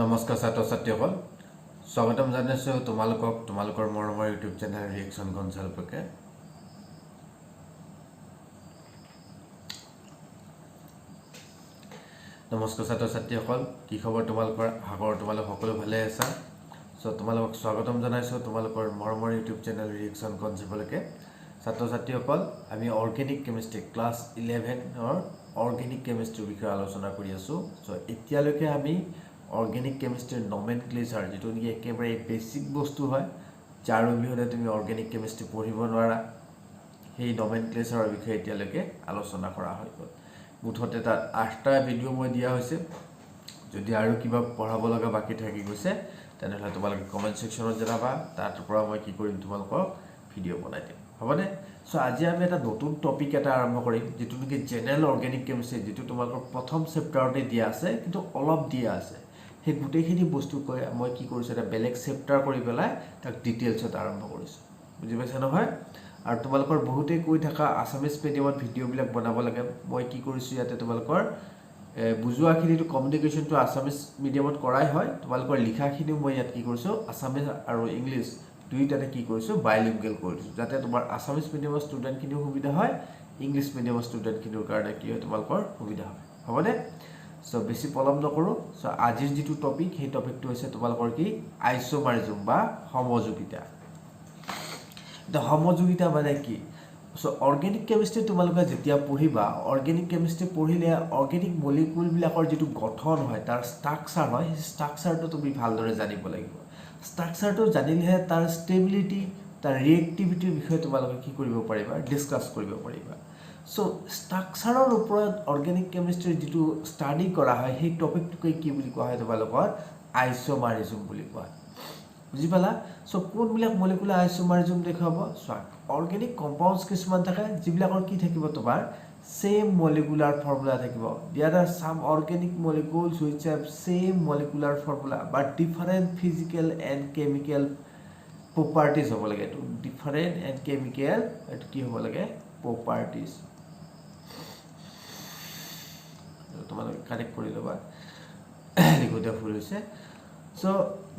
নমস্কাৰ ছাত্ৰ ছাত্ৰীসকল স্বাগতম জনাইছো তোমালোকৰ মৰমৰ ইউটিউব চেনেল ৰিয়েকশ্যন কনচাল্টকে নমস্কাৰ ছাত্ৰ ছাত্ৰীসকল কি খবৰ তোমালোকৰ আগৰ তোমালোক সকলো ভালে আছা তোমালোকক স্বাগতম জনাইছো তোমালোকৰ মৰমৰ ইউটিউব চেনেল ৰিয়েকশ্যন কনচাল্টকে ছাত্ৰ ছাত্ৰীসকল আমি অৰ্গেনিক কেমিষ্ট্ৰি ক্লাছ 11 অৰ্গেনিক কেমিষ্ট্ৰিৰ বিষয়ে আলোচনা কৰি আছো এতিয়ালৈকে আমি অৰ্গেনিক কেমিষ্ট্ৰিৰ নমেনক্লেচাৰ যেটো নেকি একেবাৰে বেসিক বস্তু হয় যাৰ অবিহনে তুমি অৰ্গেনিক কেমিষ্ট্ৰি পঢ়িব নোৱাৰা সেই নমেনক্লেচাৰৰ বিষয়ে এতিয়ালৈকে আলোচনা কৰা হৈ গ'ল মুঠতে তাত 8টা ভিডিও মই দিয়া হৈছে যদি আৰু কিবা পঢ়াব লগা বাকি থাকি গৈছে তেনেহলে তোমালোকে কমেন্ট সেকশনত জনাবা তাৰ পৰা মই কি কৰিম তোমালোকক ভিডিও বনাই দিম হবনে আজি আমি এটা নতুন টপিক এটা আৰম্ভ কৰিম যেটো নেকি জেনাৰেল অৰ্গেনিক কেমিষ্ট্ৰি যেটো তোমালোকৰ প্ৰথম চেপ্টাৰতে দিয়া আছে কিন্তু অলপ দিয়া আছে সেই গুটেখিনি বস্তু কয় মই কি কৰিছো এটা বেলেগ চেপ্টাৰ কৰি পেলাই তাক ডিটেইলছত আৰম্ভ কৰিছো বুজি পাইছা নহয় আৰু তোমালোকৰ বহুতে কৈ থাকা আসামিজ মিডিয়ামত ভিডিও বিলাক বনাব লাগে মই কি কৰিছো ইয়াতে তোমালোকৰ বুজুৱাখিনিটো কমিউনিকেশনটো আসামিজ মিডিয়ামত কৰাই হয় তোমালোকৰ লিখাখিনিও মই ইয়াত কি কৰিছো আসামিজ আৰু ইংলিশ দুইটাতে কি কৰিছো বাইলিংগুৱেল কৰিছো যাতে তোমাৰ আসামিজ মিডিয়ামৰ ষ্টুডেন্টখিনিও সুবিধা হয় ইংলিশ মিডিয়ামৰ ষ্টুডেন্টখিনিৰ কাৰণে কি হয় তোমালোকৰ সুবিধা হয় হবনে বেছি পলম নকৰো আজিৰ যেটো টপিক সেই টপিকটো হৈছে তোমালোকৰ কি আইসোমাৰিজম বা সমযোগিতা সমযোগিতা মানে কি অৰ্গেনিক কেমিষ্ট্ৰি তোমালোকে যেতিয়া পঢ়িবা অৰ্গেনিক কেমিষ্ট্ৰি পঢ়িলে অৰ্গেনিক মলিকিউল বিলাকৰ যেটো গঠন হয় তাৰ ষ্ট্ৰাকচাৰ হয় সেই ষ্ট্ৰাকচাৰটো তুমি ভালদৰে জানিব লাগিব ষ্ট্ৰাকচাৰটো জানিলেহে তাৰ ষ্টেবিলিটি তাৰ ৰিএক্টিভিটিৰ বিষয়ে তোমালোকে কি কৰিব পাৰিবা ডিসকাস কৰিব পাৰিবা ষ্ট্ৰাকচাৰৰ ওপৰত অৰ্গেনিক কেমিষ্ট্ৰিৰ যেটো ষ্টাডি কৰা হয় সেই টপিকটোকে কি বুলি কোৱা হয় তোমালোকৰ আইসোমাৰিজম বুলি কোৱা হয় বুজি পালা কোনবিলাক মলিকুলাৰ আইসোমাৰিজম দেখাব অৰ্গেনিক কম্পাউণ্ডছ কিছুমান থাকে যিবিলাকৰ কি থাকিব তোমাৰ সেম মলিকুলাৰ ফৰ্মুলা থাকিব there are some organic molecules which have same molecular formula but different physical and chemical properties হ'ব লাগে to different and chemical এটো কি হ'ব লাগে properties তোমালোকে কানেক্ট কৰি লবা লিখোতে ভুল হৈছে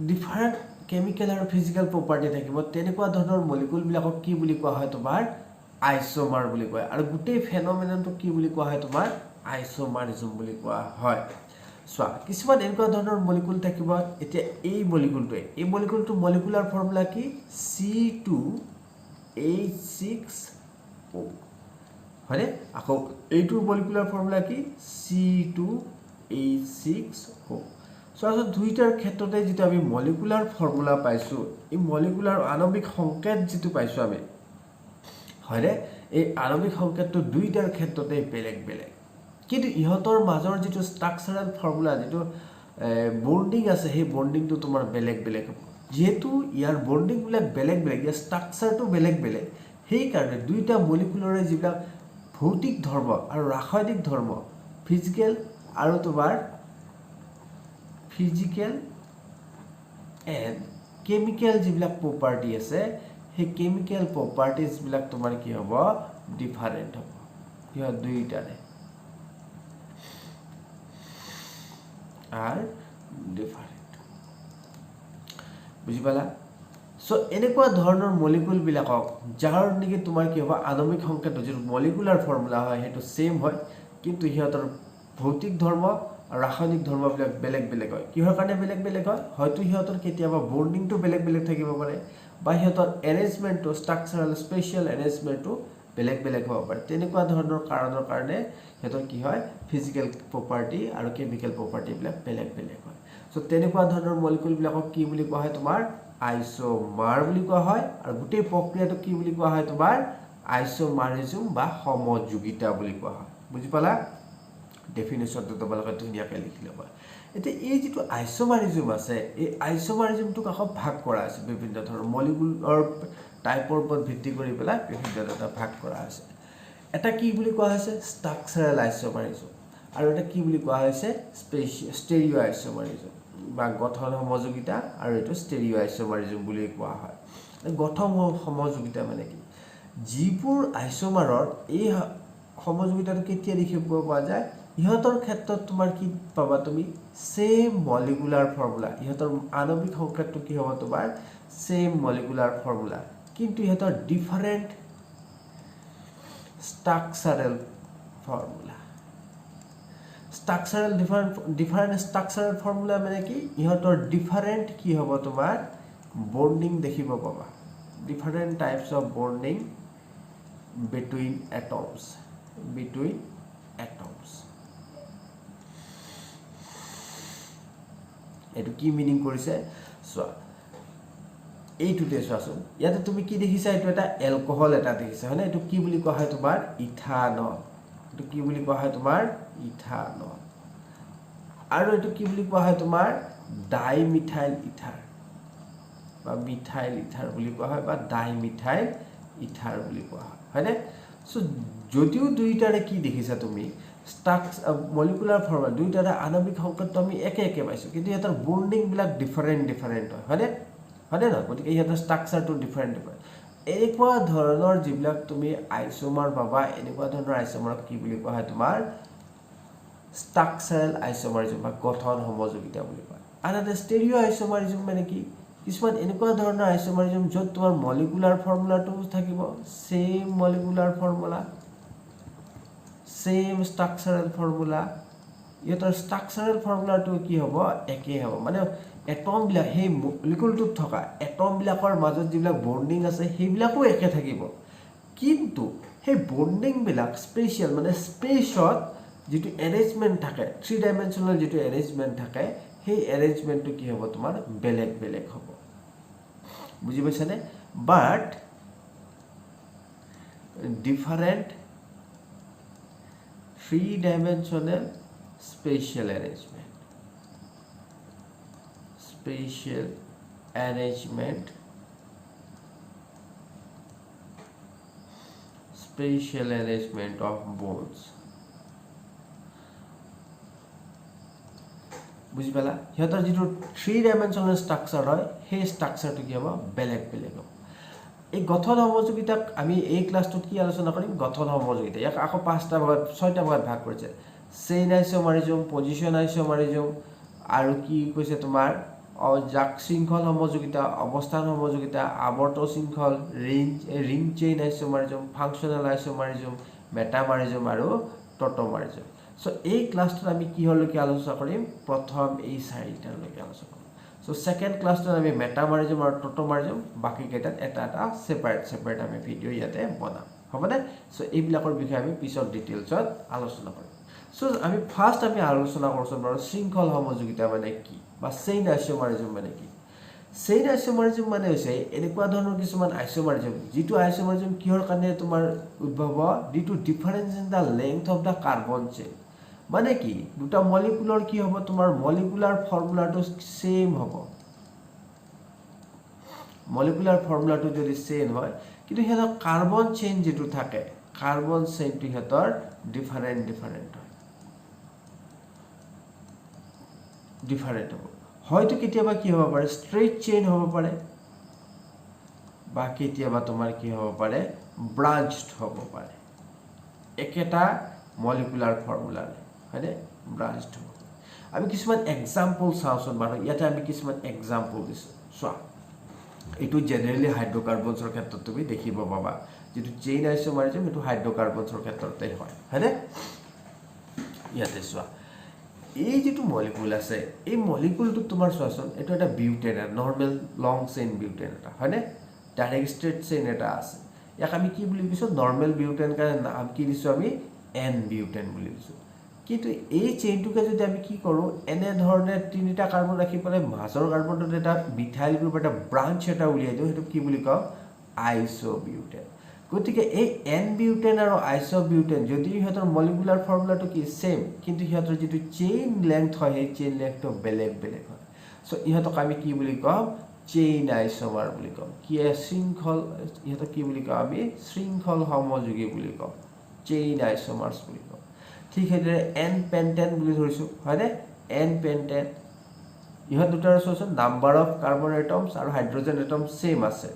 different chemical আৰু physical property থাকিব তেনেকুৱা ধৰণৰ মলিকুল বিলাকক কি বুলি কোৱা হয় তোমাৰ আইসোমাৰ বুলি কয় আৰু গুটেই ফেনোমেননটো কি বুলি কোৱা হয় তোমাৰ আইসোমাৰিজম বুলি কোৱা হয় কিছুমান এনেকুৱা ধৰণৰ মলিকুল থাকিব এতিয়া এই মলিকুলটো মলিকুলাৰ ফৰ্মুলা কি C2H6O হয়নে আকৌ এইটোৰ মলিকুলাৰ ফৰ্মুলা কি C2H6O দুইটাৰ ক্ষেত্ৰতে যেটো আমি মলিকুলাৰ ফৰ্মুলা পাইছো এই মলিকুলাৰ আণবিক সংকেত যেটো পাইছো আমি হয়নে এই আণবিক সংকেতটো দুইটাৰ ক্ষেত্ৰতে বেলেগ বেলেগ কিন্তু ইহতৰ মাজৰ যেটো ষ্ট্ৰাকচাৰাল ফৰ্মুলা যেটো বন্ডিং আছে সেই বন্ডিংটো তোমাৰ বেলেগ বেলেগ হ'ব যেহেতু ইয়াৰ বন্ডিং বিলাক বেলেগ বেলেগ ইয়াৰ ষ্ট্ৰাকচাৰটো বেলেগ বেলেগ সেই কাৰণে দুইটা মলিকুলৰে যিবিলাক ভৌতিক ধৰ্ম আৰু ৰাসায়নিক ধৰ্ম ফিজিক্যাল আৰু তোমাৰ physical and chemical যিবিলাক property আছে সেই chemical properties বিলাক তোমাৰ কি হ'ব different হ'ব ইয়া দুইটাৰে are different বুজি পালা এনেকুৱা ধৰণৰ মলিকুল বিলাকক যাৰ নেকি তোমাৰ কি হ'ব আণবিক সংকেত যেটো মলিকুলাৰ ফৰ্মুলা হয় হেতু সেম হয় কিন্তু ইহতৰ ভৌতিক ধৰ্ম আৰু ৰাসায়নিক ধৰ্মবিলাক বেলেগ বেলেগ হয় কিহৰ কাৰণে বেলেগ বেলেগ হয় হয়তো ইহতৰ কেতিয়াবা বন্ডিংটো বেলেগ বেলেগ থাকিব পাৰে বা ইহতৰ এৰেঞ্জমেন্টটো ষ্ট্ৰাকচাৰাল স্পেশাল এৰেঞ্জমেন্টটো বেলেগ বেলেগ হ'ব পাৰে তেনেকুৱা ধৰণৰ কাৰণৰ কাৰণে ইহতৰ কি হয় ফিজিক্যাল প্ৰপাৰ্টি আৰু কেমিক্যাল প্ৰপাৰ্টি বিলাক বেলেগ বেলেগ হয় তেনেকুৱা ধৰণৰ মলিকুল বিলাকক কি বুলি কোৱা হয় তোমাৰ আইসোমাৰ বুলি কোৱা হয় আৰু গোটেই প্ৰক্ৰিয়াটো কি বুলি কোৱা হয় তোমাৰ আইসোমাৰিজম বা সমযোগিতা বুলি কোৱা হয় বুজি পালা ডেফিনেশনটো তোমালোকে ধুনিয়াকৈ লিখি লবা এতিয়া এই যেটো আইসোমাৰিজম আছে এই আইসোমাৰিজমটো কাক ভাগ কৰা আছে বিভিন্ন ধৰণৰ মলিকুলৰ টাইপৰ ওপৰত ভিত্তি কৰি পেলাই বিভিন্ন এটা ভাগ কৰা আছে এটা কি বুলি কোৱা হৈছে ষ্ট্ৰাকচাৰাল আইসোমাৰিজম আৰু এটা কি বুলি কোৱা হৈছে ষ্টেৰিও আইসোমাৰিজম বা গঠন সমযোগিতা আৰু এটো ষ্টেৰিও আইসোমাৰিজম বুলি কোৱা হয় গঠন সমযোগিতা মানে কি যিবোৰ আইসোমাৰৰ এই সমযোগিতাটো কেতিয়া দেখিব পোৱা যায় ইহঁতৰ ক্ষেত্ৰত তোমাৰ কি পাবা তুমি সেম মলিকুলাৰ ফৰ্মুলা ইহঁতৰ আণবিক সংকেতটো কি হ'ব তোমাৰ সেম মলিকুলাৰ ফৰ্মুলা কিন্তু ইহঁতৰ ডিফাৰেন্ট স্ট্ৰাকচাৰেল ফৰ্মুলা স্ট্ৰাকচাৰেল ডিফাৰেন্ট স্ট্ৰাকচাৰেল ফৰ্মুলা মানে কি ইহঁতৰ ডিফাৰেন্ট কি হ'ব তোমাৰ বন্ডিং দেখিব পাবা different types of bonding between atoms এটো কি মিনিং কৰিছে সো এইটোতে চোৱাচোন ইয়াতে তুমি কি দেখিছা এটো এটা এলকহল এটা দেখিছা হয়নে এটো কি বুলি কোৱা হয় তোমাৰ ইথানল এটো কি বুলি কোৱা হয় তোমাৰ ইথানল আৰু এটো কি বুলি কোৱা হয় তোমাৰ ডাইমিথাইল ইথাৰ বা মিথাইল ইথাৰ বুলি কোৱা হয় বা ডাইমিথাইল ইথাৰ বুলি কোৱা হয় হয়নে সো যদিও দুইটাৰে কি দেখিছা তুমি মলিকুলাৰ ফৰ্মুলা দুইটাৰে আণবিক সংকেত আমি একে একে পাইছো কিন্তু এটাৰ বন্ডিং বিলাক ডিফাৰেন্ট হয় হয়নে হয়নে না গতিকে এটাৰ স্ট্ৰাকচাৰটো ডিফাৰেন্ট এনেকুৱা ধৰণৰ যিবিলাক তুমি আইসোমাৰ পাবা এনেকুৱা ধৰণৰ আইসোমাৰক কি বুলি কোৱা হয় তোমাৰ স্ট্ৰাকচাৰেল আইসোমাৰিজম বা গঠন সমযোগিতা বুলি কোৱা আনহাতে ষ্টেৰিঅ আইসোমাৰিজম মানে কি কিছুমান এনেকুৱা ধৰণৰ আইসোমাৰিজম য'ত তোমাৰ মলিকুলাৰ ফৰ্মুলাটো থাকিব same molecular formula same structural formula ইহঁতৰ স্ট্ৰাকচাৰেল ফৰ্মুলাটো কি হ'ব একে হ'ব মানে এটম বিলাক হে মলিকুলটোত থকা এটম বিলাকৰ মাজত যিবিলাক বন্ডিং আছে সেইবিলাকো একে থাকিব কিন্তু হে বন্ডিং বিলাক স্পেশাল মানে স্পেসত যেটো এৰেঞ্জমেন্ট থাকে 3 ডাইমেনশনাল যেটো এৰেঞ্জমেন্ট থাকে সেই এৰেঞ্জমেন্টটো কি হ'ব তোমাৰ বেলেগ বেলেগ হ'ব বুজি পাইছানে বাট different 3 dimensional spatial arrangement of bones বুজি পালা হিহঁতৰ যেটো 3 dimensional structure হয় সেই স্ট্ৰাকচাৰটো কি হ'ব বেলেগ বেলেগ হ'ব এই গঠন সমযোগিতাক আমি এই ক্লাসটোত কি আলোচনা কৰিম গঠন সমযোগিতা ইয়াক আকৌ 5টা ভাগত 6টা ভাগত ভাগ কৰিছে চেইন আইসোমাৰিজম পজিশন আইসোমাৰিজম আৰু কি কৈছে তোমাৰ জাক শৃংখল সমযোগিতা অৱস্থান সমযোগিতা আৱৰ্ত শৃংখল ৰিং চেইন আইসোমাৰিজম ফাংশনাল আইসোমাৰিজম মেটামাৰিজম আৰু টটোমাৰিজম সো এই ক্লাসটোত আমি কি হলকে আলোচনা কৰিম প্ৰথম এই 4টা লৈকে আলোচনা So second class to আমি মেটামাৰিজম আৰু টটোমাৰিজম বাকি কেইটাত এটা এটা সেপাৰেট আমি ভিডিও ইয়াতে বনাম হবনে সো এই বিলাকৰ বিষয়ে আমি পিছত ডিটেইলছত আলোচনা কৰিম সো আমি ফাৰ্স্ট আমি আলোচনা কৰছম বাৰু শৃংখল সমযোগিতা মানে কি বা চেইন আইসোমাৰিজম মানে কি চেইন আইসোমাৰিজম মানে হৈছে এনেকুৱা ধৰণৰ কিছুমান আইসোমাৰিজম যেটো আইসোমাৰিজম কিহৰ কাৰণে তোমাৰ উদ্ভৱ due to difference in the length of the carbon chain মানে কি দুটা মলিকুলাৰ কি হ'ব তোমাৰ মলিকুলাৰ ফৰ্মুলাটো সেম হ'ব মলিকুলাৰ ফৰ্মুলাটো যদি সেম হয় কিন্তু হেতৰ কাৰ্বন চেইন যেটো থাকে কাৰ্বন চেইনটো হেতৰ ডিফাৰেন্ট হয় ডিফাৰেন্ট হ'ব হয়তো কেতিয়াবা কি হ'ব পাৰে ষ্ট্ৰেইট চেইন হ'ব পাৰে বা কেতিয়াবা তোমাৰ কি হ'ব পাৰে ব্ৰাঞ্চড হ'ব পাৰে একেটা মলিকুলাৰ ফৰ্মুলাৰ হয়নে ব্ৰাঞ্চড হ'ব আমি কিছুমান এক্সাম্পল চাওচোন বাৰু ইয়াতে আমি কিছুমান এক্সাম্পল দিছো চোৱা এটো জেনাৰেলি হাইড্ৰোকাৰ্বনছৰ ক্ষেত্ৰত তুমি দেখিব পাবা যেটো চেইন আইসোমাৰিজম এটো হাইড্ৰোকাৰ্বনছৰ ক্ষেত্ৰতে হয় হয়নে ইয়াতে চোৱা এই যেটো মলিকুল আছে এই মলিকুলটো তোমাৰ চোৱাচোন এটো এটা বিউটেন নরমাল লং চেইন বিউটেন এটা হয়নে ডাইরেক্ট স্ট্রেট চেইন এটা আছে ইয়াক আমি কি বুলি কৈছো নরমাল বিউটেন কাৰণে নাম কি দিছো আমি এন বিউটেন বুলি দিছো কিন্তু এই চেইনটোকে যদি আমি কি কৰো এনে ধৰণে তিনিটা কাৰ্বন ৰাখি পেলাই মাজৰ কাৰ্বনটোত এটা মিথাইল গ্ৰুপ এটা ব্ৰাঞ্চ এটা উলিয়াই দিও হেতু কি বুলি কও আইসোবিউটেন গতিকে এই এন বিউটেন আৰু আইসোবিউটেন যদি হেতৰ মলিকুলাৰ ফৰ্মুলাটো কি সেম কিন্তু হেতৰ যেটো চেইন লেংথ হয় এই চেইন লেংথটো বেলেগ হয় সো ইহতক আমি কি বুলি কও চেইন আইসোমাৰ বুলি কও কি শৃংখল ইহতক কি বুলি কও আমি শৃংখল সমযোগী বুলি কও চেইন আইসোমাৰ্স বুলি কও ঠিক হেদৰে এন পেন্টেন বুলি ধৰিছো হয়নে এন পেন্টেন ইহত দুটাৰ সোসন নাম্বাৰ অফ কাৰ্বন এটমছ আৰু হাইড্ৰোজেন এটমছ সেম আছে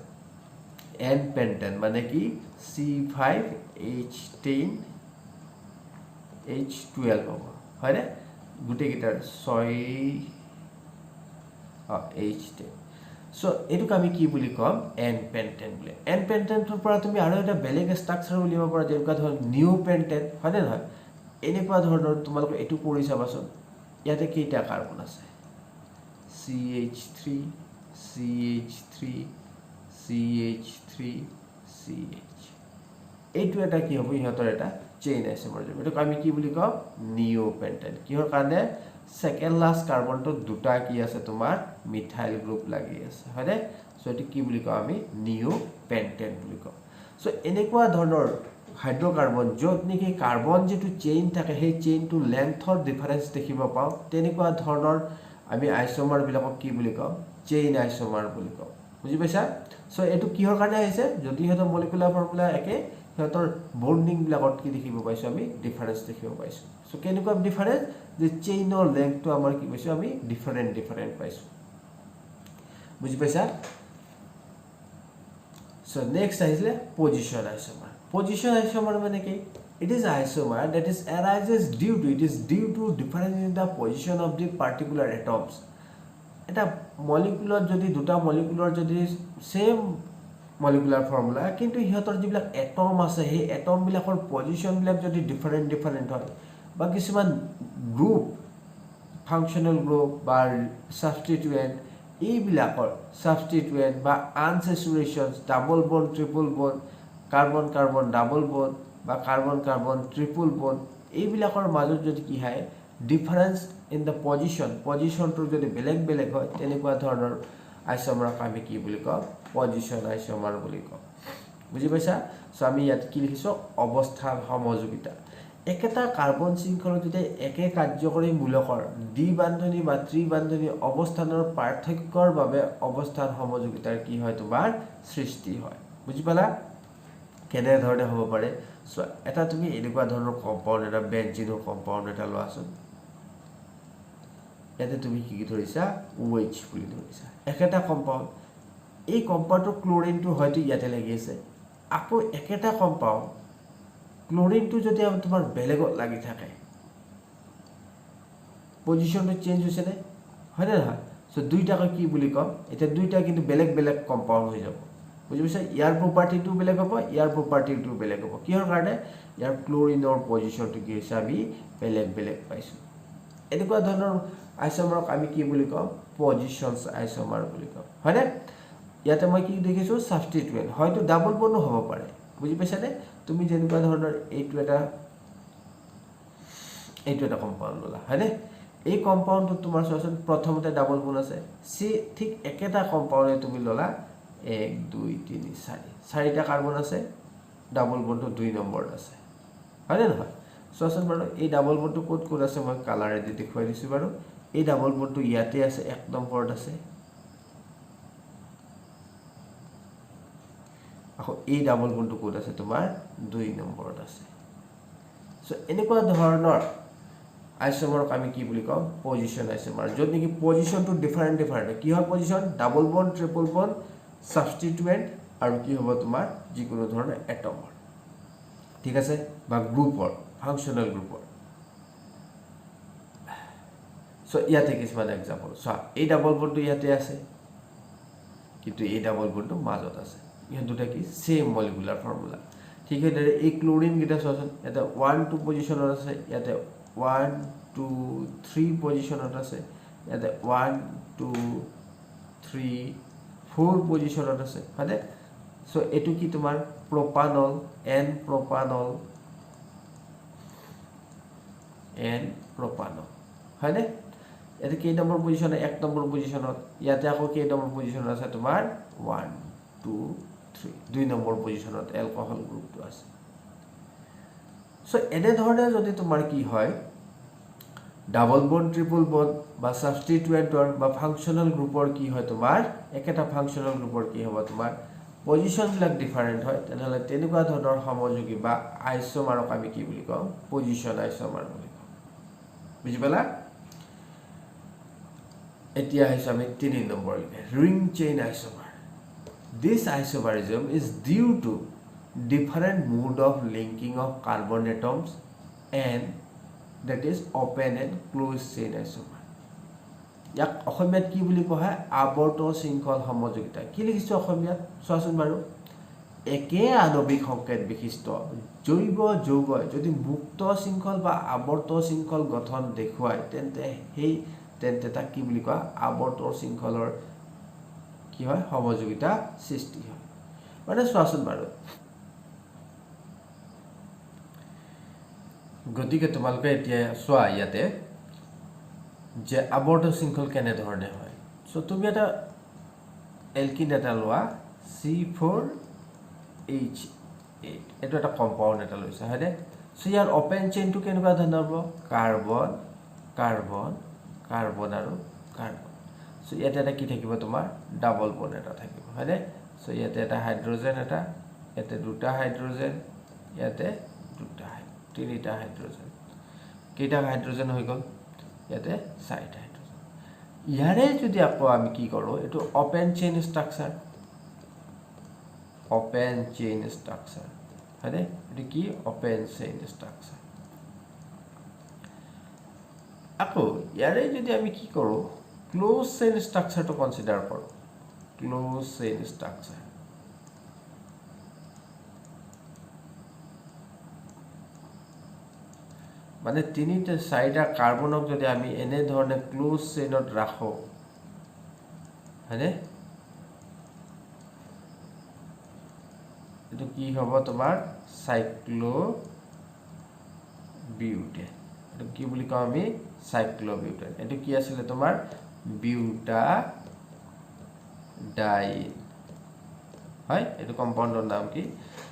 এন পেন্টেন মানে কি C5H10H12 হ'ব হয়নে গোটেইকেইটাৰ 6H10 সো এটুক আমি কি বুলি কম এন পেন্টেন বুলি এন পেন্টেনটোৰ পৰা তুমি আৰু এটা বেলেগ ষ্ট্ৰাকচাৰ উলিয়াব পাৰা যেনেকুৱা ধৰ নিউ পেন্টেন হয়নে নহয় এনেকুৱা ধৰণৰ তোমালোক এটু কৰি চাবাচোন ইয়াতে কেইটা কাৰ্বন আছে CH3 CH3 CH3 CH এইটো এটা কি হ'ব ইহঁতৰ এটা চেইন আইসোমাৰ যাব এটুক আমি কি বুলি কম নিউ পেন্টেন কিহৰ কাৰণে সেকেন্ড লাস্ট কাৰ্বনটো দুটা কি আছে তোমাৰ মিথাইল গ্ৰুপ লাগি আছে হয়নে সো এটো কি বুলি কম আমি নিউ পেন্টেন বুলি কম সো এনেকুৱা ধৰণৰ হাইড্ৰোকাৰ্বন য'ত নেকি কাৰ্বন যেটো চেইন থাকে সেই চেইনটো লেন্থৰ ডিফাৰেন্স দেখিব পাও তেনেকুৱা ধৰণৰ আমি আইসোমাৰ বিলাকক কি বুলি কম চেইন আইসোমাৰ বুলি কম বুজি পাইছা সো এটো কিহৰ কাৰণে আহিছে যদি হেতৰ মলিকুলাৰ ফৰ্মুলা একে হেতৰ বন্ডিং বিলাকত কি দেখিব পাইছো আমি ডিফাৰেন্স দেখিব পাইছো সো কেনেকুৱা ডিফাৰেন্স যে চেইনৰ লেন্থটো আমাৰ কি পাইছো আমি ডিফাৰেন্ট পাইছো বুজি পাইছা সো নেক্সট আহিলে পজিশন আইসোমাৰ মানে কি it is isomer that is arises due to difference in the position of the particular atoms এটা মলিকুলার যদি দুটা মলিকুলার যদি সেম মলিকুলার ফর্মুলা কিন্তু ইহতৰ যিবিলাক এটম আছে সেই এটম বিলাকৰ পজিশন বিলাক যদি ডিফাৰেন্ট হয় বা কিছুমান গ্ৰুপ ফাংশনাল গ্ৰুপ বা সাবস্টিটুয়েন্ট এই বিলাকৰ সাবস্টিটুয়েন্ট বা unsaturations double bond triple bond carbon carbon double bond বা কাৰ্বন কাৰ্বন ট্ৰিপল বন্ড এই বিলাকৰ মাজত যদি কি হয় ডিফাৰেন্স ইন দা পজিশনটো যদি বেলেগ হয় তেনেকুৱা ধৰণৰ আইসোমাৰক আমি কি বুলি কম পজিশন আইসোমাৰ বুলি কম বুজি পাইছা সো আমি ইয়াত কি লিখিছো অৱস্থান সমযোগিতা একেটা কাৰ্বন শৃংখল যদি একে কাৰ্যকৰী মূলকৰ দ্বি বান্ধনী বা ত্ৰি বান্ধনী অৱস্থানৰ পাৰ্থক্যৰ বাবে অৱস্থান সমযোগিতাৰ কি হয় তোমাৰ সৃষ্টি হয় বুজি পালা কেনে ধৰণে হ'ব পাৰে সো এটা তুমি এনেকুৱা ধৰণৰ কম্পাউন্ড এটা বেনজিনৰ কম্পাউন্ড এটা লোৱাচোন ইয়াতে তুমি কি ধৰিছা OH বুলি ধৰিছা একেটা কম্পাউন্ড এই কম্পাউন্ডৰ ক্লোৰিনটো হয়তো ইয়াতে লাগি আছে আকৌ একেটা কম্পাউন্ড ক্লোরিনটো যদি তোমার বেলেগত লাগি থাকে পজিশনটো চেঞ্জ হৈছে নে হয় না নহয় সো দুইটাকে কি বুলি কম এটা দুইটা কিন্তু বেলেগ কম্পাউন্ড হৈ যাব বুজি পাইছা ইয়াৰ প্ৰপাৰ্টিটো বেলেগ হ'ব ইয়াৰ প্ৰপাৰ্টিটো বেলেগ হ'ব কিহৰ কাৰণে ইয়াৰ ক্লোৰিনৰ পজিশনটো কি হৈছে আমি বেলেগ পাইছো এনেকুৱা ধৰণৰ আইসোমাৰক আমি কি বুলি কম পজিশনস আইসোমাৰ বুলি কম হয় না ইয়াতে মই কি দেখিছো সাবস্টিটুয়েন্ট হয়তো ডাবল বন্ড হ'ব পাৰে বুজি পাইছা নে তুমি যেনেকুৱা ধৰণৰ এইটো এটা কম্পাউন্ড ললা হয়নে এই কম্পাউন্ডটো তোমাৰ চোৱাচোন প্ৰথমতে ডাবল বন্ড আছে সি ঠিক একেটা কম্পাউন্ডে তুমি ললা 1 2 3 4 চাৰিটা কাৰ্বন আছে ডাবল বন্ডটো 2 নম্বৰত আছে হয়নে নহয় চোৱাচোন বাৰু এই ডাবল বন্ডটো ক'ত আছে মই কালাৰেদি দেখুৱাই দিছো বাৰু এই ডাবল বন্ডটো ইয়াতে আছে 1 নম্বৰত আছে আকৌ এই ডাবল বন্ডটো ক'ত আছে তোমাৰ 2 নম্বৰত আছে সো এনেকুৱা ধৰণৰ আইসোমাৰক আমি কি বুলি কম পজিশন আইসোমাৰ য'ত নেকি পজিশনটো ডিফাৰেন্ট কিহৰ position double bond triple bond substituent আৰু কি হ'ব তোমাৰ যিকোনো ধৰণৰ এটমৰ ঠিক আছে বা গ্ৰুপৰ ফাংশনাল গ্ৰুপৰ সো ইয়াতে কিছুমান এক্সাম্পল সো এই ডাবল বন্ডটো ইয়াতে আছে কিন্তু এই ডাবল বন্ডটো মাজত আছে ইহত দুটা কি সেম মলিকুলাৰ ফৰ্মুলা ঠিক আছে এই ক্লোৰিন গিটা চোৱাচোন এটা 1 2 পজিশনত আছে ইয়াতে 1 2 3 পজিশনত আছে ইয়াতে 1 2 3 4 পজিশনত আছে হয়নে সো এটু কি তোমাৰ প্ৰপানল n প্ৰপানল হয়নে এতে কি নম্বৰ পজিশনে 1 নম্বৰ পজিশনত ইয়াতে আকৌ কি নম্বৰ পজিশনত আছে তোমাৰ 1 2 3 2 নম্বৰ পজিশনত এলকহল গ্ৰুপটো আছে সো এনে ধৰণে যদি তোমাৰ কি হয় ডাবল বন্ড ট্ৰিপল বন্ড বা সাবস্টিটুয়েন্টৰ বা ফাংশনাল গ্ৰুপৰ কি হয় তোমাৰ একেটা ফাংশনাল গ্ৰুপৰ কি হ'ব তোমাৰ পজিশন বিলাক ডিফাৰেন্ট হয় তেনেহলে তেনেকুৱা ধৰণৰ সমযোগী বা আইসোমাৰক আমি কি বুলি কম পজিশন আইসোমাৰ বুলি কম বুজি পালা এতিয়া আহিছে আমি 3 number ring chain isomer this isomerism is due to different mode of linking of carbon atoms and that is open and closed chain isomer. ইয়াক অসমীয়াত কি বুলি কোৱা হয় আৱৰ্ত শৃংখল সমযোগিতা কি লিখিছো অসমীয়াত চোৱাচোন বাৰু একে আণৱিক সংকেত বিশিষ্ট জৈৱ যৌগ যদি মুক্ত শৃংখল বা আৱৰ্ত শৃংখল গঠন দেখুৱায় তেন্তে তাক কি বুলি কোৱা আৱৰ্ত শৃংখলৰ কি হয় সমযোগিতা সৃষ্টি হয় মানে চোৱাচোন বাৰু গতিকে তোমালোকে এতিয়া চোৱা ইয়াতে যে আৱৰ্ত শৃংখল কেনে ধৰণে হয় সো তুমি এটা এলকিন এটা লোৱা C4H8 এটো এটা কম্পাউন্ড এটা লৈছা হয়নে সো ইয়াৰ ওপেন চেইনটো কেনেকুৱা ধৰণৰ হ'ব কাৰ্বন কাৰ্বন কাৰ্বন আৰু কাৰ্বন সো ইয়াতে এটা কি থাকিব তোমাৰ ডাবল বন্ড এটা থাকিব হয়নে সো ইয়াতে এটা হাইড্ৰোজেন এটা ইয়াতে দুটা হাইড্ৰোজেন ইয়াতে দুটা তিনিটা হাইড্ৰোজেন কেইটা হাইড্ৰোজেন হৈ গ'ল ইয়াতে চাৰিটা হাইড্ৰোজেন ইয়াৰে যদি আকৌ আমি কি কৰো এটো open chain structure open chain structure হয়নে এটো কি open chain structure আকৌ ইয়াৰে যদি আমি কি কৰো close chain structure to consider কৰো close chain structure মানে তিনিটা চাৰিটা কাৰ্বনক যদি আমি এনে ধৰণে close chainত ৰাখো হয়নে এটো কি হ'ব তোমাৰ সাইক্লোবিউটেন এটো কি বুলি কওঁ আমি সাইক্লোবিউটেন এটো কি আছিল তোমাৰ বিউটাডাইন হয় এটো কম্পাউন্ডৰ নাম কি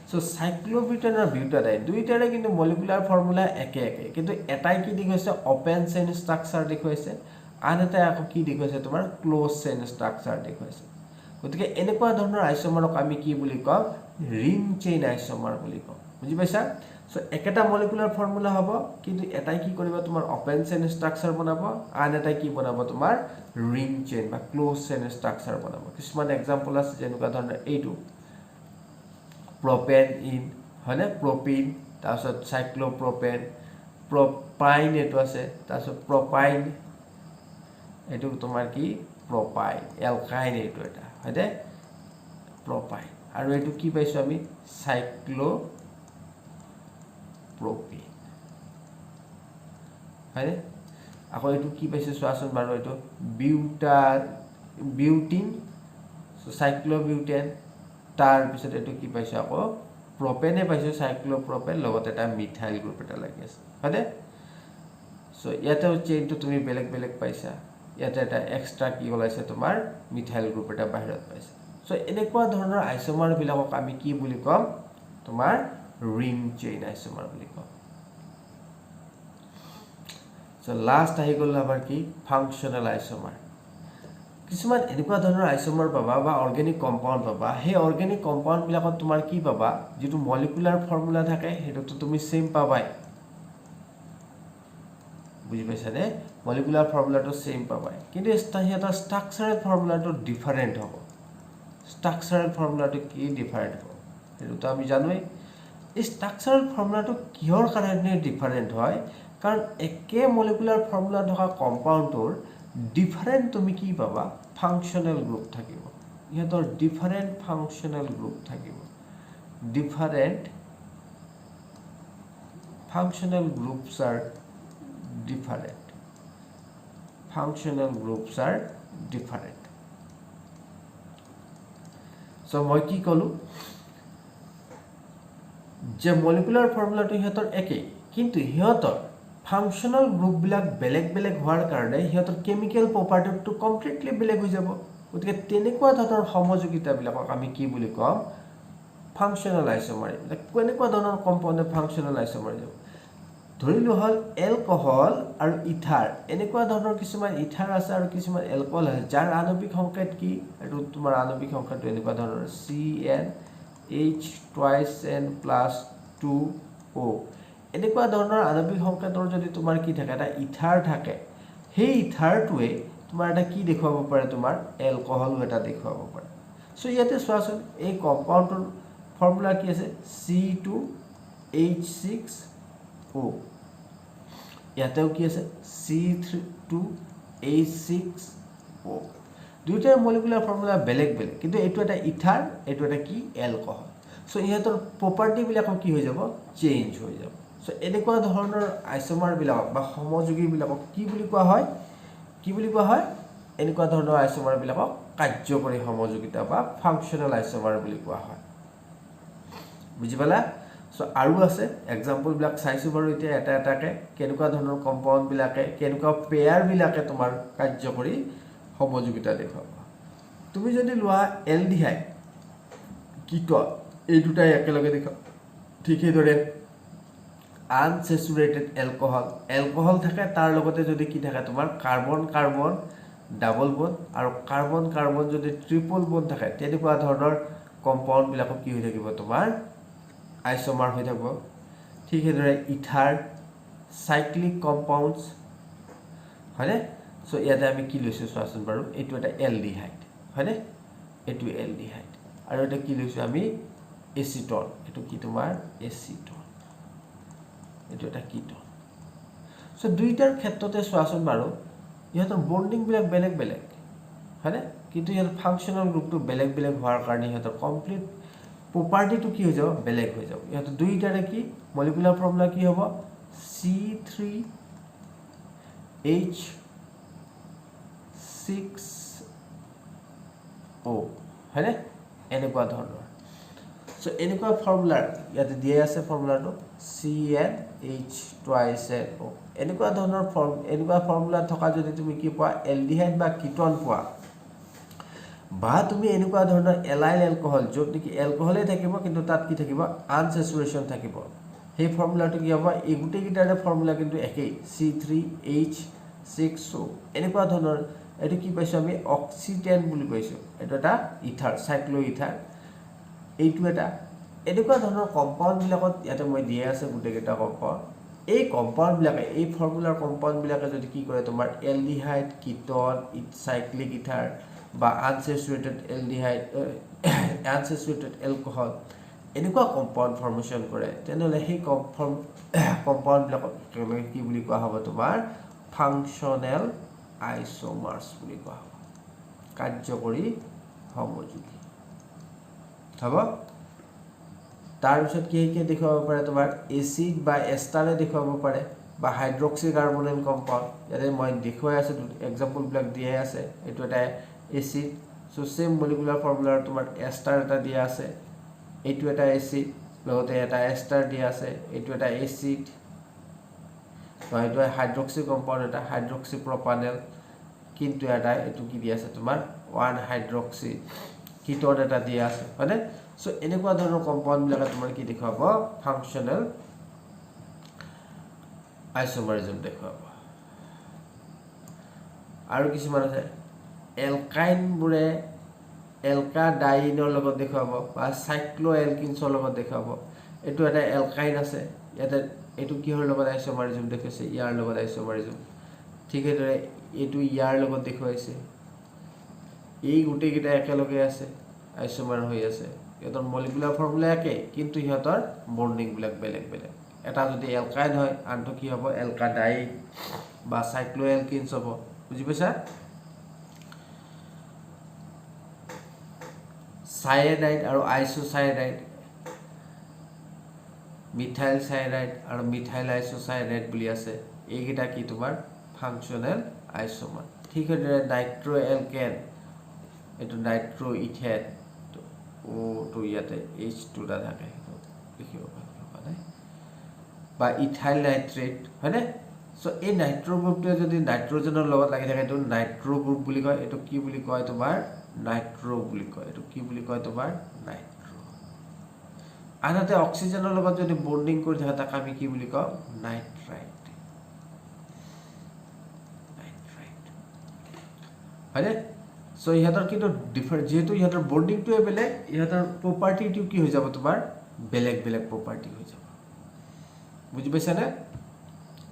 সো সাইক্লোবিউটেন আৰু বিউটাডাইন দুইটাৰে কিন্তু মলিকুলাৰ ফৰ্মুলা একে কিন্তু এটাই কি দেখুৱাইছে ওপেন চেইন ষ্ট্ৰাকচাৰ দেখুৱাইছে আন এটা আকৌ কি দেখুৱাইছে তোমাৰ ক্লোজ চেইন ষ্ট্ৰাকচাৰ দেখুৱাইছে গতিকে এনেকুৱা ধৰণৰ আইসোমাৰক আমি কি বুলি কওঁ ৰিং চেইন আইসোমাৰ বুলি কওঁ বুজি পাইছা সো একেটা মলিকুলাৰ ফৰ্মুলা হ'ব কিন্তু এটাই কি কৰিব তোমাৰ ওপেন চেইন ষ্ট্ৰাকচাৰ বনাব আন এটাই কি বনাব তোমাৰ ৰিং চেইন বা ক্লোজ চেইন ষ্ট্ৰাকচাৰ বনাব কিছুমান এক্সাম্পল আছে যেনেকুৱা ধৰণৰ এইটো প্ৰপেন ইন হয়নে প্ৰপিন তাৰপিছত সাইক্লোপ্ৰপেন প্ৰপাইন এটো আছে তাৰপিছত প্ৰপাইন এটো তোমাৰ কি প্ৰপাইন এলকাইন এটো এটা হয়নে প্ৰপাইন আৰু এটো কি পাইছো আমি সাইক্লোপ্ৰপিন হয়নে আকৌ এটো কি পাইছো চোৱাচোন বাৰু এটো বিউটিন সো সাইক্লোবিউটেন তাৰ পিছত এটো কি পাইছো আকৌ প্ৰপেনে পাইছো সাইক্লোপ্ৰপেন লগত এটা মিথাইল গ্ৰুপ এটা লাগি আছে হয়নে সো ইয়াতে চেইনটো তুমি বেলেগ বেলেগ পাইছা ইয়াতে এটা এক্সট্ৰা কি ওলাইছে তোমাৰ মিথাইল গ্ৰুপ এটা বাহিৰত পাইছা সো এনেকুৱা ধৰণৰ আইসোমাৰ বিলাকক আমি কি বুলি কম তোমাৰ ৰিং চেইন আইসোমাৰ বুলি কম সো লাষ্ট আহি গ'ল আমাৰ কি ফাংশনাল আইসোমাৰ কিছুমান এনেকুৱা ধৰণৰ আইসোমাৰ পাবা বা অৰ্গেনিক কম্পাউন্ড পাবা হে অৰ্গেনিক কম্পাউন্ড বিলাকত তোমাৰ কি পাবা যেটো মলিকুলাৰ ফৰ্মুলা থাকে হেতুটো তুমি সেম পাবাই বুজি পাইছানে মলিকুলাৰ ফৰ্মুলাটো সেম পাবাই কিন্তু এটা ষ্ট্ৰাকচাৰেল ফৰ্মুলাটো ডিফাৰেন্ট হ'ব ষ্ট্ৰাকচাৰেল ফৰ্মুলাটো কি ডিফাৰেন্ট হ'ব হেতুটো আমি জানোই এই ষ্ট্ৰাকচাৰেল ফৰ্মুলাটো কিহৰ কাৰণে ডিফাৰেন্ট হয় কাৰণ একে মলিকুলাৰ ফৰ্মুলা থকা কম্পাউন্ডৰ ডিফাৰেন্ট তুমি কি পাবা ফাংশনাল গ্ৰুপ থাকিব ইহতৰ ডিফাৰেন্ট ফাংশনাল গ্ৰুপ থাকিব ডিফাৰেন্ট ফাংশনাল গ্ৰুপস আৰ different functional groups are different so মই কি কলো যে মলিকুলাৰ ফৰ্মুলাটো হিহঁতৰ একেই কিন্তু হিহঁতৰ ফাংশনাল গ্ৰুপ বিলাক বেলেগ বেলেগ হোৱাৰ কাৰণে হিহঁতৰ কেমিক্যাল প্ৰপাৰ্টিটো কমপ্লিটলি বেলেগ হৈ যাব গতিকে তেনেকুৱা ধৰণৰ সমযোগিতা বিলাকক আমি কি বুলি কম ফাংশনাল আইসোমাৰ কেনেকুৱা ধৰণৰ কম্পাউণ্ডে ফাংশনাল আইসোমাৰ যাব ধৰিলো হল এলকহল আৰু ইথাৰ এনেকুৱা ধৰণৰ কিছুমান ইথাৰ আছে আৰু কিছুমান এলকহল আছে যাৰ আণৱিক সংকেত কি এটো তোমাৰ আণৱিক সংকেতটো এনেকুৱা ধৰণৰ CnH2n+2O এনেকুৱা ধৰণৰ আণৱিক সংকেতৰ যদি তোমাৰ কি থাকে এটা ইথাৰ থাকে সেই ইথাৰটোৱে তোমাৰ এটা কি দেখুৱাব পাৰে তোমাৰ এলকহল এটা দেখুৱাব পাৰে সো ইয়াতে চোৱাচোন এই কম্পাউণ্ডৰ ফৰ্মুলা কি আছে C2H6O ইয়াতেও কি আছে C2H6O দুইটাৰ মলিকুলাৰ ফৰ্মুলা বেলেগ বেলেগ কিন্তু এইটো এটা ইথাৰ এইটো এটা কি এলকহল সো ইহঁতৰ প্ৰপাৰ্টিবিলাকো কি হৈ যাব চেঞ্জ হৈ যাব সো এনেকুৱা ধৰণৰ আইসোমাৰবিলাকক বা সমযোগীবিলাকক কি বুলি কোৱা হয় এনেকুৱা ধৰণৰ আইসোমাৰবিলাকক কাৰ্যকৰী সমযোগিতা বা ফাংচনেল আইসোমাৰ বুলি কোৱা হয় বুজি পালা সো আৰু আছে এক্সাম্পলবিলাক চাইছো বাৰু এতিয়া এটা এটাকে কেনেকুৱা ধৰণৰ কম্পাউণ্ডবিলাকে কেনেকুৱা পেয়াৰবিলাকে তোমাৰ কাৰ্যকৰী সমযোগিতা দেখুৱাব তুমি যদি লোৱা এলডিহাইড কিটন এই দুটাই একেলগে দেখুৱাব ঠিক সেইদৰে আনসেচুৰেটেড এলকহল থাকে তাৰ লগতে যদি কি থাকে তোমাৰ কাৰ্বন কাৰ্বন ডাবল বন্ড আৰু কাৰ্বন কাৰ্বন যদি ট্ৰিপল বন্ড থাকে তেনেকুৱা ধৰণৰ কম্পাউণ্ডবিলাকক কি হৈ থাকিব তোমাৰ আইসোমাৰ হৈ থাকিব ঠিক সেইদৰে ইথাৰ সাইক্লিক কম্পাউণ্ডছ হয়নে সো ইয়াতে আমি কি লৈছো চোৱাচোন বাৰু এইটো এটা এলডিহাইড হয়নে এইটো এলডিহাইড আৰু এটা কি লৈছো আমি এচিটন এইটো কি তোমাৰ এচিটন এইটো এটা কিটন সো দুইটাৰ ক্ষেত্ৰতে চোৱাচোন বাৰু ইহঁতৰ বন্ডিংবিলাক বেলেগ বেলেগ হয়নে কিন্তু ইহঁতৰ ফাংচনেল গ্ৰুপটো বেলেগ বেলেগ হোৱাৰ কাৰণে ইহঁতৰ কমপ্লিট প্ৰপাৰ্টিটো কি হৈ যাব বেলেগ হৈ যাব ইহঁতৰ দুইটাৰে কি মলিকুলাৰ ফৰ্মুলা কি হ'ব C3H6O হয়নে এনেকুৱা ধৰণৰ সো এনেকুৱা ফৰ্মুলাৰ ইয়াতে দিয়া আছে ফৰ্মুলাটো CnH2SnO এনেকুৱা ধৰণৰ এনেকুৱা ফৰ্মুলা থকা যদি তুমি কি পোৱা এলডিহাইড বা কিটন পোৱা বা তুমি এনেকুৱা ধৰণৰ এলাইল এলকহল য'ত নেকি এলকহলে থাকিব কিন্তু তাত কি থাকিব আনসেচুৰেশ্যন থাকিব সেই ফৰ্মুলাটো কি হ'ব এই গোটেইকেইটাৰে ফৰ্মুলা কিন্তু একেই C3H6O এনেকুৱা ধৰণৰ এইটো কি পাইছোঁ আমি অক্সিটেন বুলি কৈছোঁ এইটো এটা ইথাৰ সাইক্লো ইথাৰ এইটো এটা এনেকুৱা ধৰণৰ কম্পাউণ্ডবিলাকত ইয়াতে মই দিয়া আছে গোটেইকেইটা কম্পাউণ্ড এই কম্পাউণ্ডবিলাকে এই ফৰ্মুলাৰ কম্পাউণ্ডবিলাকে যদি কি কৰে তোমাৰ এলডিহাইড কিটন সাইক্লিক ইথাৰ বা আনসেচুৰেটেড এলডিহাইড আনসেচুৰেটেড এলকহল এনেকুৱা কম্পাউণ্ড ফৰ্মেশ্যন কৰে তেনেহ'লে সেই কম্পাউণ্ডবিলাকক একেলগে কি বুলি কোৱা হ'ব তোমাৰ ফাংচনেল আইসোমাৰ্ছ বুলি কোৱা হ'ব কাৰ্যকৰী সমযোগী হ'ব তাৰপিছত কি দেখুৱাব পাৰে তোমাৰ এচিড বা এষ্টাৰে দেখুৱাব পাৰে বা হাইড্ৰক্সি কাৰ্বনেল কম্পাউণ্ড ইয়াতে মই দেখুৱাই আছোঁ এক্সাম্পলবিলাক দিয়াই আছে এইটো এটা এচিড সো সেম মলিকুলাৰ ফৰ্মুলাৰ তোমাৰ এষ্টাৰ এটা দিয়া আছে এইটো এটা এচিড লগতে এটা এষ্টাৰ দিয়া আছে এইটো এটা এচিড এইটো হাইড্ৰক্সি কম্পাউণ্ড এটা হাইড্ৰক্সি প্ৰপানেল কিন্তু এটা এইটো কি দিয়া আছে তোমাৰ 1 হাইড্ৰক্সি কিটন এটা দিয়া আছে হয়নে সো এনেকুৱা ধৰণৰ কম্পাউণ্ডবিলাকে তোমাৰ কি দেখুৱাব ফাংচনেল আইসোমাৰিজম দেখুৱাব আৰু কিছুমান আছে এলকাইনবোৰে এলকাডাইনৰ লগত দেখুৱাব বা সাইক্লো এলকিনছৰ লগত দেখুৱাব এইটো এটা এলকাইন আছে ইয়াতে এইটো কিহৰ লগত আইসোমাৰিজম দেখুৱাইছে ইয়াৰ লগত আইসোমাৰিজম ঠিক সেইদৰে এইটো ইয়াৰ লগত দেখুৱাইছে এই গোটেইকেইটা একেলগে আছে আইসোমাৰ হৈ আছে ইহঁতৰ মলিকুলাৰ ফৰ্মুলা একে কিন্তু ইহঁতৰ বন্ডিংবিলাক বেলেগ বেলেগ এটা যদি এলকাইন হয় আনটো কি হ'ব এলকাডাইন বা সাইক্লো এলকিনছ হ'ব বুজি পাইছা সায়ানাইড আৰু আইসোসায়ানাইড মিথাইল সায়ানাইড আৰু মিথাইল আইসোসায়ানাইড বুলি আছে এইকেইটা কি তোমাৰ ফাংচনেল আইসোমাৰ ঠিক সেইদৰে নাইট্ৰো এলকেন এইটো নাইট্ৰো ইথেন তো ইয়াতে H2 টা থাকে দেখিব পাৰা বা ইথাইল নাইট্ৰেট হয়নে সো এই নাইট্ৰো গ্ৰুপটোৱে যদি নাইট্ৰজেনৰ লগত লাগি থাকে এইটো নাইট্ৰো গ্ৰুপ বুলি কয় এইটো কি বুলি কয় তোমাৰ নাইট্ৰো বুলি কয় এইটো কি বুলি কয় তোমাৰ নাইট্ৰো আনহাতে অক্সিজেনৰ লগত যদি বন্ডিং কৰি থাকে তাক আমি কি বুলি কওঁ নাইট্ৰাইট হয়নে সো ইহঁতৰ কিন্তু ডিফাৰেন্ট যেহেতু ইহঁতৰ বন্ডিংটোৱে বেলেগ ইহঁতৰ প্ৰপাৰ্টিটো কি হৈ যাব তোমাৰ বেলেগ বেলেগ প্ৰপাৰ্টি হৈ যাব বুজি পাইছানে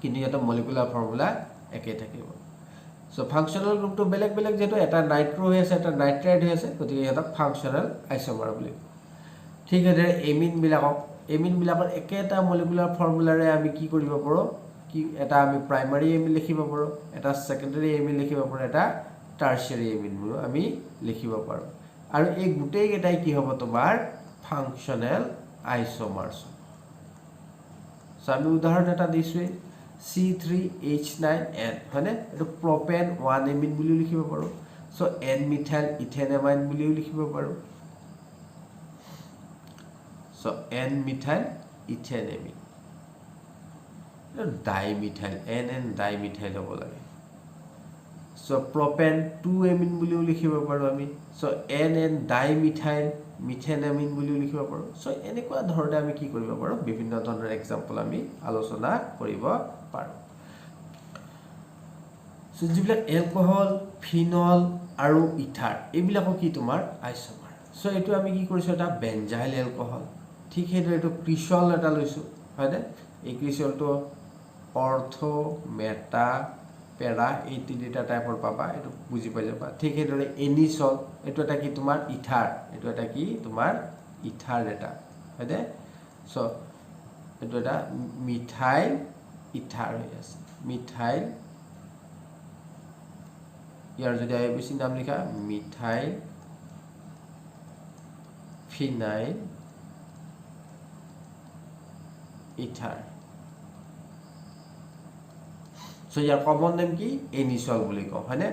কিন্তু ইহঁতৰ মলিকুলাৰ ফৰ্মুলা একে থাকিব সো ফাংচনেল গ্ৰুপটো বেলেগ বেলেগ যেহেতু এটা নাইট্ৰো হৈ আছে এটা নাইট্ৰাইট হৈ আছে গতিকে ইহঁতক ফাংচনেল আইসোমাৰ বুলি ঠিক সেইদৰে এমিনবিলাকৰ একেটা মলিকুলাৰ ফৰ্মুলাৰে আমি কি কৰিব পাৰোঁ কি এটা আমি প্ৰাইমাৰী এমিন লিখিব পাৰো এটা সেকেন্ডাৰী এমিন লিখিব পাৰো এটা টাৰ্চিয়াৰী এমিন বুলি আমি লিখিব পাৰো আৰু এই গুটেই কেইটাই কি হ'ব তোমাৰ ফাংশনাল আইসোমাৰ্স সো আমি উদাহৰণ এটা দিছো C3H9N হয়নে এটো প্ৰপেন 1 এমিন বুলি লিখিব পাৰো সো N মিথাইল ইথেনামাইন বুলি লিখিব পাৰো so N methyl ethanamine dimethyl NN dimethyl হ'ব লাগে সো প্ৰপেন 2 এমিন বুলি লিখিব পাৰো আমি সো NN ডাইমিথাইল মিথেনামিন বুলি লিখিব পাৰো সো এনেকুৱা ধৰণে আমি কি কৰিব পাৰো বিভিন্ন ধৰণৰ এক্সাম্পল আমি আলোচনা কৰিব পাৰো সো যিবিলাক এলকহল ফিনল আৰু ইথাৰ এইবিলাকো কি তোমাৰ আইসোমাৰ সো এটো আমি কি কৰিছো এটা বেনজাইল এলকহল ঠিক হেটো এটো ক্ৰিসল এটা লৈছো হয়নে এই ক্ৰিসলটো অৰ্থো মেটা পেৰা এই তিনিটা টাইপৰ পাবা এটো বুজি পাই যাবা ঠিক হেদৰে এনিসল এটো এটা কি তোমাৰ ইথাৰ এটো এটা কি তোমাৰ ইথাৰ এটা হয়নে সো এটো এটা মিথাইল ইথাৰ হৈ আছে মিথাইল ইয়াৰ যদি আইবিসি নাম লিখা মিথাইল ফিনাইল ইথাৰ সো ইয়াৰ কমন নেম কি এনিসল বুলি কও হয়নে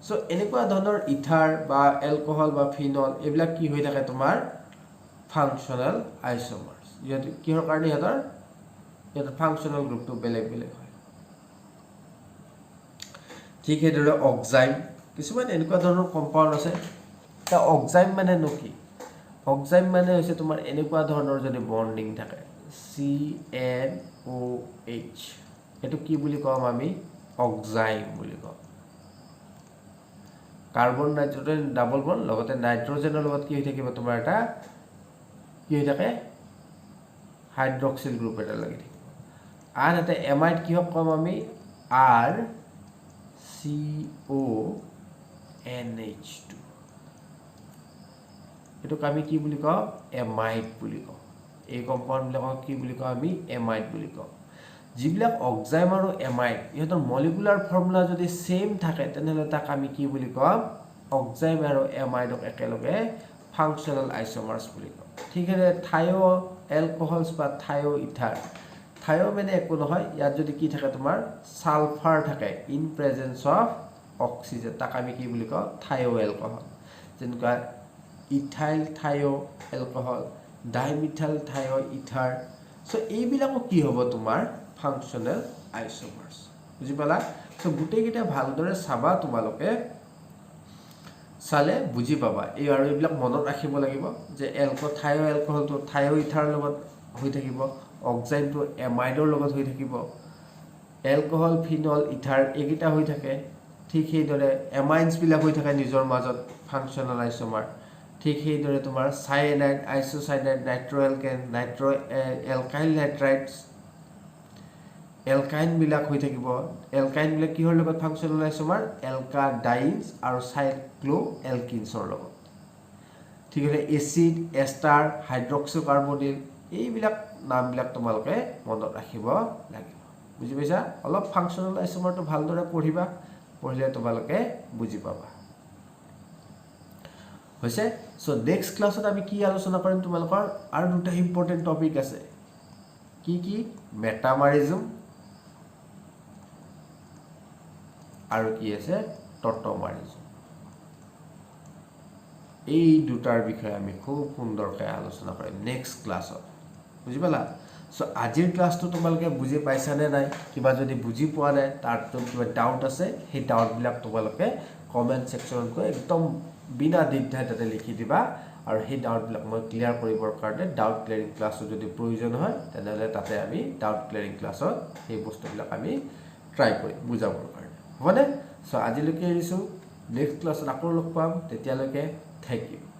সো এনেকুৱা ধৰণৰ ইথাৰ বা এলকহল বা ফিনল এইবিলাক কি হৈ থাকে তোমাৰ ফাংশনাল আইসোমাৰ্স ইয়াত কিহৰ কাৰণে ইয়াৰ ফাংশনাল গ্ৰুপটো বেলেগ বেলেগ হয় ঠিক হেদৰে অক্সাইম কিছুমান এনেকুৱা ধৰণৰ কম্পাউণ্ড আছে তা অক্সাইম মানে কি অক্সাইম মানে হৈছে তোমাৰ এনেকুৱা ধৰণৰ যদি বন্ডিং থাকে CNOH এটো কি বুলি কম আমি অক্সাইম বুলি কম কাৰ্বন নাইট্ৰোজেন ডাবল বন্ড লগতে নাইট্ৰোজেনৰ লগত কি হৈ থাকিব তোমাৰ এটা কি হৈ থাকে হাইড্ৰক্সিল গ্ৰুপ এটা লাগি থাকিব আন এটা এমাইড কি হক কম আমি RCONH2 এটো আমি কি বুলি কম এমাইড বুলি কম এই কম্পাউণ্ড বিলাকক কি বুলি কম আমি এমাইড বুলি কম যিবিলাক অক্সাইম আৰু এমাইড ইহঁতৰ মলিকুলাৰ ফৰ্মুলা যদি সেম থাকে তেনেহলে তাক আমি কি বুলি কম অক্সাইম আৰু এমাইডক একেলগে ফাংশনাল আইসোমাৰ্স বুলি কম ঠিক আছে থায়ো এলকহলস বা থায়ো ইথাৰ থায়ো মানে একো নহয় ইয়াত যদি কি থাকে তোমাৰ সালফাৰ থাকে ইন প্ৰেজেন্স অফ অক্সিজেন তাক আমি কি বুলি কম থায়ো এলকহল যেনেকুৱা ethyl thio alcohol dimethyl thio ether so এইবিলাকো কি হ'ব তোমাৰ ফাংশনাল আইসোমাৰ্স বুজি পালা সো গুটেই কিটা ভালদৰে চাবা তোমালোকে চালে বুজি পাবা এই আৰু এইবিলাক মনত ৰাখিব লাগিব যে থায়ো এলকহলটো থায়ো ইথাৰ লগত হৈ থাকিব অক্সাইমটো এমাইডৰ লগত হৈ থাকিব এলকহল ফিনল ইথাৰ একিটা হৈ থাকে ঠিক হেইদৰে এমাইনছ বিলাক হৈ থাকে নিজৰ মাজত ফাংশনাল আইসোমাৰ ঠিক হেইদৰে তোমাৰ cyanide isocyanide nitroalkane nitro alkyl nitrites alkyne বিলাক হৈ থাকিব এলকাইন বিলাক কিহৰ লগত ফাংশনাল আইসোমাৰ এলকাডাইনছ আৰু সাইক্লো এলকিনছৰ লগত ঠিক আছে এসিড এস্টাৰ হাইড্ৰক্সিকাৰ্বনিল এইবিলাক নামবিলাক তোমালোকে মনত ৰাখিব লাগিব বুজি পাইছা অলপ ফাংশনাল আইসোমাৰটো ভালদৰে পঢ়িবা পঢ়িলে তোমালোকে বুজি পাবা হৈছে সো নেক্সট ক্লাছত আমি কি আলোচনা কৰিম তোমালোকৰ আৰু দুটা ইম্পৰ্টেন্ট টপিক আছে কি মেটামাৰিজম আৰু কি আছে টটমাৰিজম এই দুটাৰ বিষয়ে আমি খুব সুন্দৰকৈ আলোচনা কৰিম নেক্সট ক্লাছত বুজি পালা সো আজিৰ ক্লাছটো তোমালোকে বুজি পাইছানে নাই কিবা যদি বুজি পোৱা নাই তাৰ কিবা ডাউট আছে সেই ডাউট বিলাক তোমালোকে কমেন্ট সেকশনত গৈ একদম বিনা দ্বিধাই তাতে লিখি দিবা আৰু সেই ডাউট বিলাক মই ক্লিয়াৰ কৰিবৰ কাৰণে ডাউট ক্লিয়াৰিং ক্লাছৰ যদি প্ৰয়োজন হয় তেনেহলে তাতে আমি ডাউট ক্লিয়াৰিং ক্লাছত এই বস্তুবিলাক আমি ট্ৰাই কৰিম বুজাবৰ কাৰণে হবনে সো আজিলৈকে এৰিছো নেক্সট ক্লাছত আকৌ লগ পাম তেতিয়ালৈকে থ্যাংক ইউ